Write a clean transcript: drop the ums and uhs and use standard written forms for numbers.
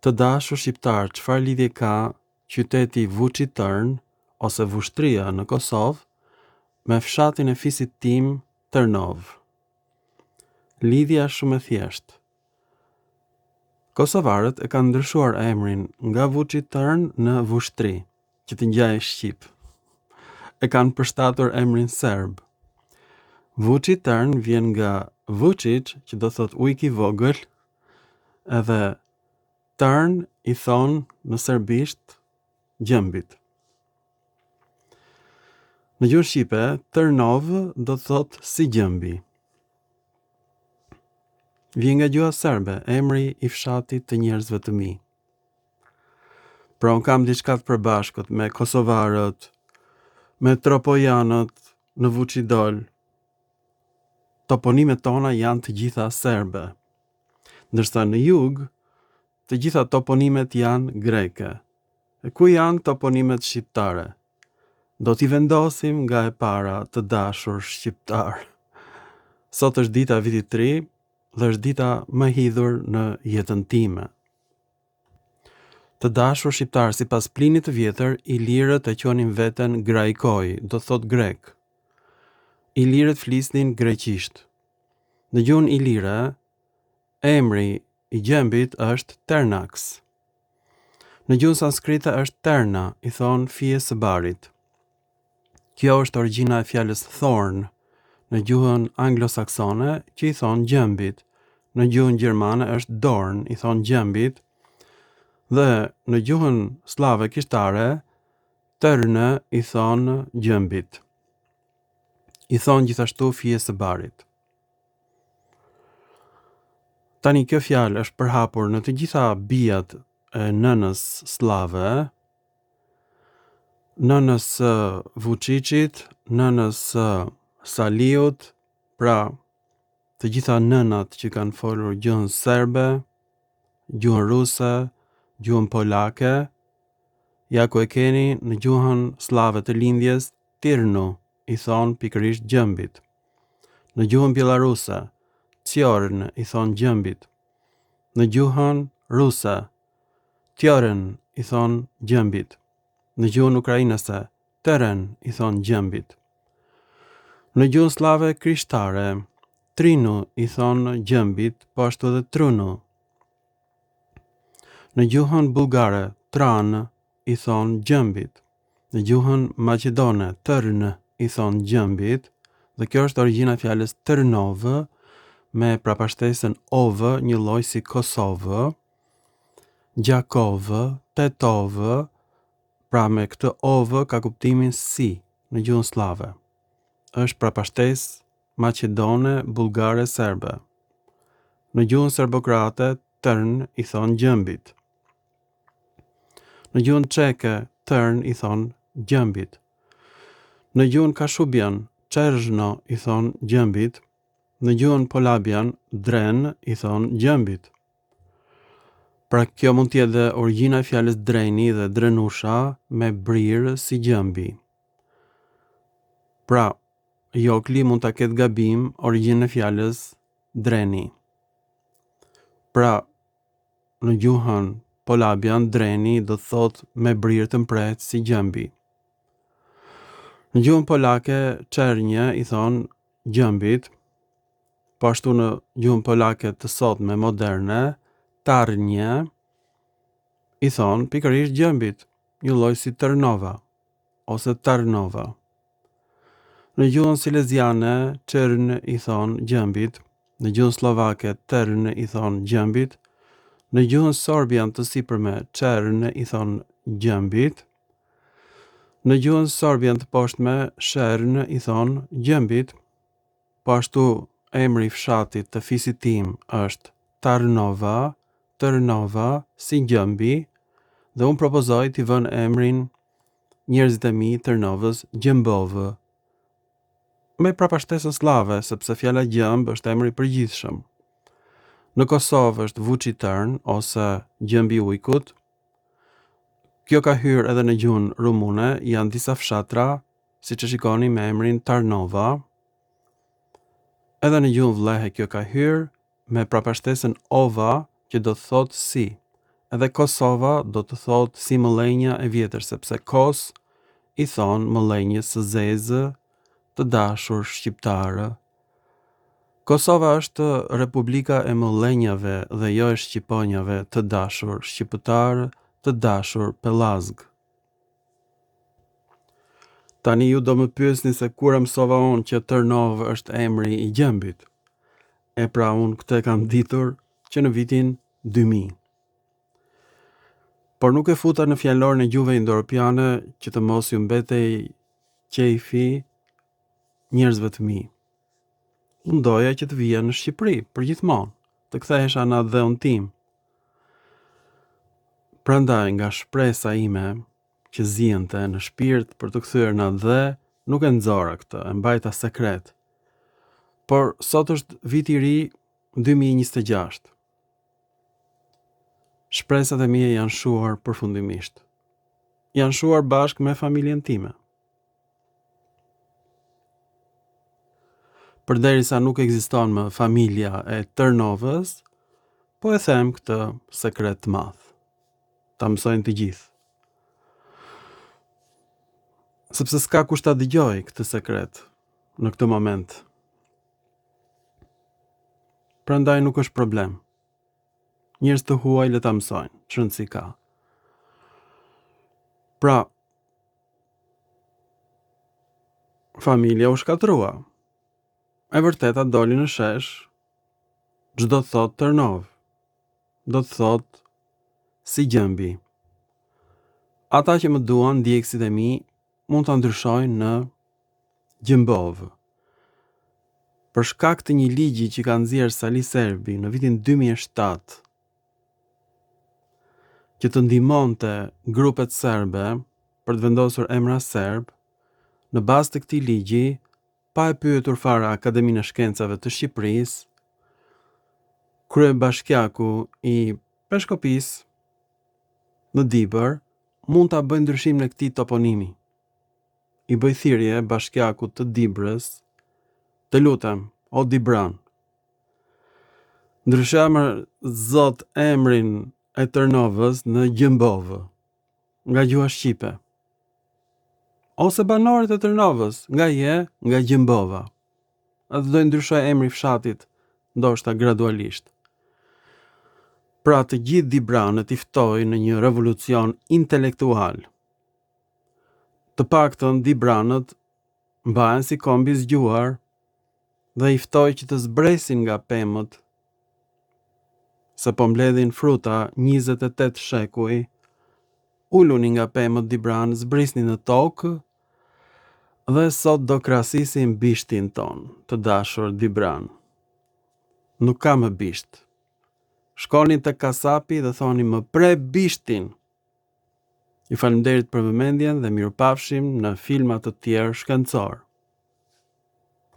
Të dashur shqiptar, çfarë lidhje ka qyteti Vuçi Tërn ose Vushtria në Kosovë me fshatin e fisit tim Tërnov? Lidhja është shumë e thjeshtë. Kosovarët e kanë ndryshuar emrin nga Vuçi Tërn në Vushtri, që të ngjajë shqip. E kanë përshtatur emrin serb. Vuçi Tërn vjen nga Vučić, që do thot ujk i vogël, edhe Tërn i thon në serbisht gjembit. Në gjuhën shqipe, Tërnov do thot si gjembi. Vjen nga gjuha serbe, emri i fshatit të njerëzve të mi. Pra unë kam diçka të përbashkët me kosovarët, me tropojanët në Vuçidol. Toponimet tona janë të gjitha serbe, ndërsa në jug të gjitha toponimet janë greke. E ku janë toponimet shqiptare? Do t'i vendosim nga e para, të dashur shqiptar. Sot është dita vitit të ri dhe është dita më hidhur në jetën time. Të dashur shqiptar, sipas Plinit të Vjetër, ilirët e quanin veten graikoi, do thot grek. Ilirët flisnin greqisht. Në gjuhën ilire, emri i gjembit është Ternax. Në gjuhën sanskrite është Terna, i thon fije së barit. Kjo është origjina e fjalës thorn në gjuhën anglosaksone, që i thon gjembit. Në gjuhën gjermane është dorn, i thon gjembit. Dhe në gjuhën slave kishtare, tërnë i thon gjembit. I thon gjithashtu fije së barit. Tani kjo fjalë është përhapur në të gjitha bijat e nënës slave, nënës Vučićit, nënës Saliut, pra të gjitha nënat që kanë folur gjuhën serbe, gjuhën ruse, gjuhën polake, ja ku e keni në gjuhën slave të lindjes, Tirnu, i thon pikërisht gjembit. Në gjuhën bielaruse, Tjorn i thon gjembit. Në gjuhën ruse, Tjorn i thon gjembit. Në gjuhën ukrainase, Teren i thon gjembit. Në gjuhën slave krishtare, Trinu i thon gjembit, po ashtu edhe Trunu. Në gjuhën bullgare, Tran i thon gjembit. Në gjuhën maqedone, Tërn i thon gjembit, dhe kjo është origjina e fjalës Tërnov, me prapashtesën ov, një lloj si Kosovë, Gjakov, Tetov, pra me këtë ov ka kuptimin si në gjuhën slave. Është prapashtesë maqedone, bullgare, serbe. Në gjuhën serbokrate, Tërn i thon gjembit. Në gjuhën çeke, Tërn i thon gjembit. Në gjuhën kashubian, Çerzhno i thon gjembit. Në gjuhën polabian, Dren i thon gjembit. Pra kjo mund t'jetë dhe origjina e fjalës dreni dhe drenusha me brirë si gjembi. Pra, Jokli mund ta ketë gabim origjinën e fjalës dreni. Pra, në gjuhën polabian, dreni do të thot me brirë të mpret si gjembi. Në gjuhën polake, Çernje i thon gjembit. Po ashtu në gjuhën polake të sotme moderne, Tarnje i thon pikërisht gjembit, një lloj si Tërnova ose Tarnova. Në gjuhën sileziane, Çern i thon gjembit. Në gjuhën slovake, Tern i thon gjembit. Në gjuhën sorbian të sipërme, Çern i thon gjembit. Në gjuhën sorbian të poshtme, Shern i thon gjembit. Po ashtu emri i fshatit të fisit tim është Tarnova, Tërnova, si gjembi, dhe unë propozoj t'i vën emrin njerëzit e mi Tërnovës Gjembovë. Me prapashtesën slave, sepse fjala gjemb është emri i përgjithshëm. Në Kosovë është Vuçi Tërn ose gjembi i ujkut. Kjo ka hyrë edhe në gjuhën rumune, janë disa fshatra, siç e shikoni me emrin Tarnova. Edhe në gjuhën vlehe kjo ka hyrë me prapashtesën ova, që do të thot si. edhe Kosova do të thotë si mëllenja e vjetër, sepse Kos i thonë mëllenjës së zezë, të dashur shqiptarë. Kosova është Republika e mëllenjave dhe jo e shqiponjave, të dashur shqiptarë, të dashur pelazg. Tani ju do më pyesni se kur mësova unë që Tërnov është emri i gjembit. E pra unë këtë e kam ditur që në vitin 2000. Por nuk e futa në fjalorin e gjuhëve indo-europiane që të mos ju mbetej qejfi njerëzve të mi. Unë doja që të vija në Shqipëri, për gjithmonë, të kthehesha në atë dheun tim. Prandaj nga shpresa ime që ziente në shpirt për të kthyer në atë dhe, nuk e nxora këtë, e mbajta sekret. Por sot është viti i ri 2026. Shpresat e mia janë shuar përfundimisht. Janë shuar bashkë me familjen time. Përderisa nuk ekziston më familja e Tërnovës, po e them këtë sekret të madh. Ta mësojnë të gjithë. Sepse s'ka kush ta dëgjoj këtë sekret në këtë moment. Prandaj nuk është problem. Njerëz të huaj le ta mësojnë, çrëndsi ka. Pra, familja u shkatrua. E vërteta doli në shesh, çdo të thot Tërnov, do të thot si gjembi. Ata që më duan, ndjekësit e mi, mund të ndryshojnë në Gjembov. Për shkak të një ligji që ka nxjerrë Sali Serbi në vitin 2007, që të ndihmonte grupet serbe për të vendosur emra serb, në bazë të këtij ligji, pa e pyetur fare Akademinë e Shkencave të Shqipërisë, kryebashkiaku i Peshkopisë në Dibër mund ta bëjë ndryshimin e këtij toponimi. I bëj thirrje bashkiakut të Dibrës, të lutem, o Dibran, ndryshamër zot emrin e Tërnovës në Gjembov, nga gjuha shqipe. Ose banorët e Tërnovës, nga Gjembova. Atë do ndryshoj emri i fshatit, ndoshta gradualisht. Pra të gjithë Dibranët i ftoj në një revolucion intelektual. Të paktën Dibranët mbahen si kombi zgjuar dhe i ftoj që të zbresin nga pemët, se po mbledhin fruta 28 shekuj, uluni nga pemët Dibran, zbrisni në tokë, dhe sot do krasisim bishtin ton, të dashur Dibran. Nuk ka më bisht. Shkoni te kasapi dhe thoni më pre bishtin. Ju falenderit për vëmendjen dhe mirupafshim në filma të tjerë shkencor.